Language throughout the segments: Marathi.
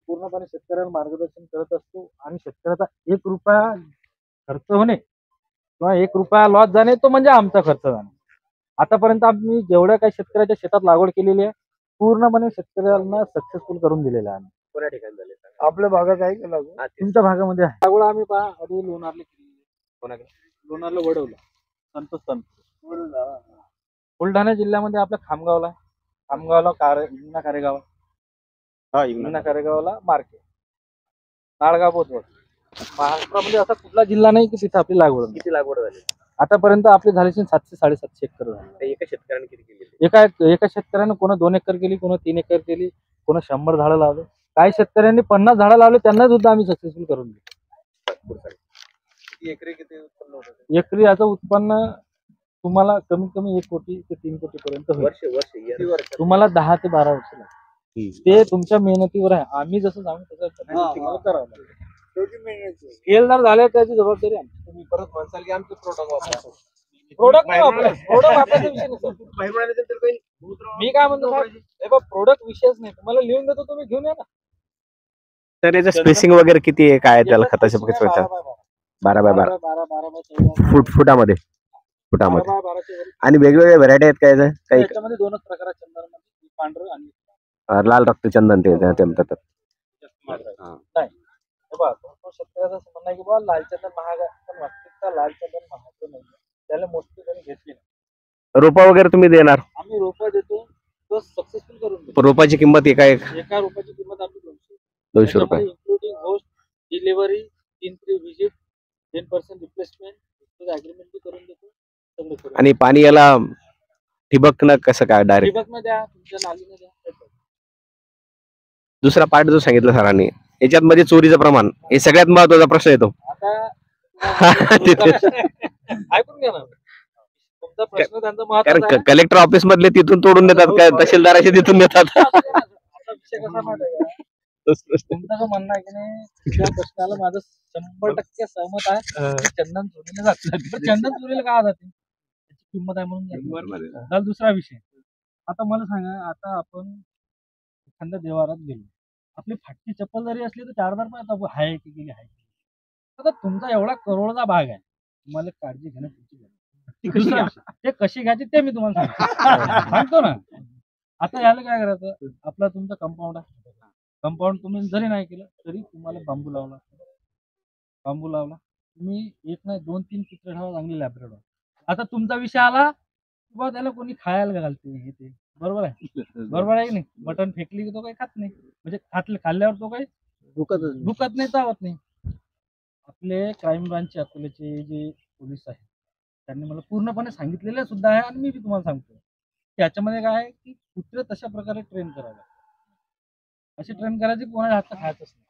पूर्णपणे शेतकऱ्याला मार्गदर्शन करत असतो आणि शेतकऱ्याचा 1 रुपया खर्च होणे किंवा 1 रुपया लॉस जाणे तो म्हणजे आमचा खर्च जाणे. आतापर्यंत आम्ही जेवढ्या काही शेतकऱ्याच्या शेतात लागवड केलेली आहे पूर्णपणे शेतकऱ्यांना सक्सेसफुल करून दिलेलं आहे. कोण्या ठिकाणी झाले? आपल्या भागात आहे का लागवड? तुमच्या भागामध्ये आहे लागवड? आम्ही पहा आधी लोणारला केली. कोणाकडे? लोणारला वडवलं संतोष बुलढाणा जिल्ह्यामध्ये आपल्या खामगावला इंगणा कारेगाव इंगणा कारेगावला मार्केट नाळगाव बोधवड. महाराष्ट्रामध्ये असा कुठला जिल्हा नाही की तिथे आपली लागवड. किती लागवड झाली आतापर्यंत आपली झाली 700-750 एकर झाली. एका शेतकऱ्याने किती केली? एका शेतकऱ्याने कोणा 2 एकर केली, कोणा 3 एकर केली, कोणा 100 झाडं लावले. काही शेतकऱ्यांनी 50 झाडं लावले, त्यांना सुद्धा आम्ही सक्सेसफुल करून दिले. एकरी याचं उत्पन्न तुम्हाला कमीत कमी 1 कोटी ते 3 कोटी पर्यंत वर्ष तुम्हाला 10 ते 12 वर्ष लागतील. ते तुमच्या मेहनतीवर आहे. आम्ही जसं सांगू तसं तुम्हाला करावं लागेल. फेल जर झाले त्याची जबाबदारी आमची. तुम्ही परत म्हणसाल की आमचे प्रोडक्ट वापरा. प्रोडक्ट वापरायचा विषय नाही. मी काय म्हणतो साहेब, प्रोडक्ट विषयच नाही. तुम्हाला लिहून देतो, तुम्ही घेऊन या ना. तर याचं स्पेसिंग वगैरे किती आहे, काय त्याला खताच्या बघितलं 12 फुटामध्ये आणि वेगवेगळ्या व्हरायटी आहेत काय काही? त्याच्यामध्ये 2च प्रकार आहेत चंदनामध्ये, पांढरं आणि लाल रक्तचंदन ते म्हणतात. नाही तो शेतकऱ्याचं असं म्हणणं आहे की बाबा लाल चंदन महाग आहे, पण वास्तविकता लाल चंदन महाग नाही. त्याला मोस्टली कोणी घेतली नाही. रोपा वगैरे तुम्ही देणार? आम्ही रोपा देतो, तो सक्सेसफुल करून देतो. रोपाची किंमत एका रोपाची किंमत आपली 200 रुपये, including host, delivery, 3 free visit, 10% replacement agreement करून देतो. आणि पाणी याला ठिबक न कसं काय डायरेक्ट? ठिबक न द्या, तुमच्या नालीने द्या. दुसरा पार्ट जो सांगितला सरांनी याच्यात मध्ये चोरीचं प्रमाण हे सगळ्यात महत्वाचा प्रश्न येतो. ऐकून घ्या ना तुमचा प्रश्न, त्यांचा कारण महत्त्वाचा कलेक्टर ऑफिस मधले तिथून तोडून देतात काय, तहसीलदाराचे तिथून देतात. विषय कसा माहिती आहे का? तुमचं जो म्हणणं आहे की नाही त्या प्रश्नाला माझं 100% सहमत आहे. चंदन चोरीला जाते, चंदन चोरीला का जाते त्याची किंमत आहे म्हणून. दुसरा विषय, आता मला सांगा, आता आपण एखाद्या देवारात गेलो, आपली फाटकी चप्पल जरी असली तर 4,000 रुपये आहे की गेली आहे. आता तुमचा एवढा करोडचा भाग आहे, तुम्हाला काळजी घेणं ते कशी घ्यायची ते मी तुम्हाला सांगतो ना. आता याला काय करायचं, आपला तुमचा कंपाऊंड आहे. कंपाऊंड तुम्ही जरी नाही केलं तरी तुम्हाला बांबू लावला तुम्ही 1 नाही 2-3 कुत्रे ठेवा, चांगले लॅब्रेडॉर. आता तुमचा विषय आला किंवा त्याला कोणी खायला घालते हे ते, बरोबर आहे की नाही? मटण फेकली की तो काही खात नाही, म्हणजे खाल्ल्यावर तो काही दुखत नाही, चावत नाही. आपले क्राईम ब्रांचचे अकोल्याचे जे पोलीस आहेत त्यांनी मला पूर्णपणे सांगितलेलं सुद्धा आहे आणि मी तुम्हाला सांगतो त्याच्यामध्ये काय आहे की कुत्रे तशा प्रकारे ट्रेन करावे, अशी ट्रेन करायची कोणाच्या हातचं खायचंच नाही.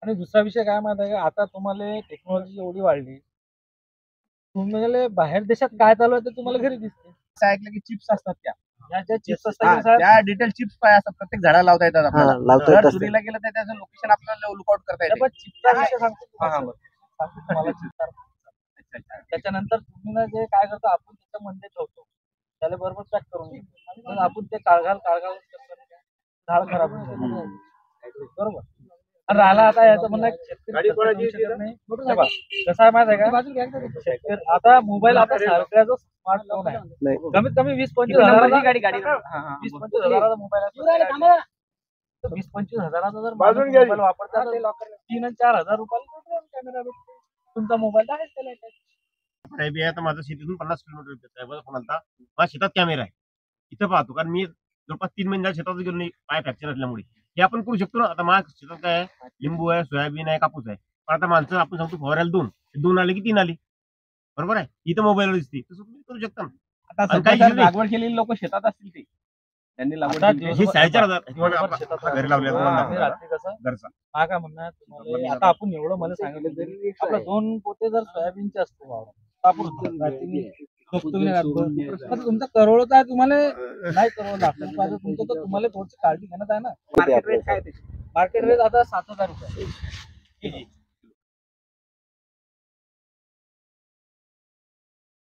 आणि दुसरा विषय काय माहिती आहे का, आता तुम्हाला टेक्नॉलॉजी एवढी वाढली, तुम्हाला बाहेर देशात काय चालू आहे ते तुम्हाला घरी दिसते. ऐकलं की चिप्स असतात ज्या चिप्स असतात त्या डिटेल चिप्स काय असतात, प्रत्येक झाडाला लावता येतात आपल्याला. जर चोरीला गेलं तर त्याचं लोकेशन आपल्याला लुकआउट करता येते. चिप्सचा विषय सांगतो तुम्हाला. त्याच्यानंतर तुम्ही ना जे काय करतो, आपण त्याच्यामध्ये ठेवतो, त्याला बरोबर पॅक करून घेतो आणि आपण ते काळघाल झाड खराब होते, बरोबर. आणि राहिला आता याचं म्हणणं कसं आहे माहिती आहे का, आता मोबाईल आता सगळ्याचा स्मार्टफोन आहे. कमीत कमी 20-25 हजाराचा मोबाईल आहे. 20-25 हजाराचा जर मोबाईल वापरता 3 आणि 4 हजार रुपयाला कॅमेरा भेटतो. तुमचा मोबाईल आहे त्याला. माझं शेतीतून 50 किलोमीटर माझ्या शेतात कॅमेरा आहे, इथं पाहतो. कारण मी जवळपास 3 महिने शेतात गेलो नाही, पाय फ्रॅक्चर असल्यामुळे. हे आपण करू शकतो ना. आता माझ्या शेतात काय आहे, लिंबू आहे, सोयाबीन आहे, कापूस आहे. पण आता माणसं आपण सांगतो फवारायला 2 आले की 3 आली, बरोबर आहे. इथं मोबाईलवर दिसते, तसं तुम्ही करू शकता ना. आता काही लागवड केलेली लोक शेतात असतील ते त्यांनी लागवड 4,500 घरी लावले घरचा. हा काय म्हणणार तुम्हाला, आता आपण एवढं मला सांगितलं तरी आपला 2 पोते जर सोयाबीनचे असतो वावर, तुमचा करोडचा आहे, तुम्हाला नाही करोड लागतं तुमचं, तर तुम्हाला थोडीशी काळजी घेण्यात आहे ना. मार्केट रेट काय, मार्केट रेट आता 7,000 रुपये.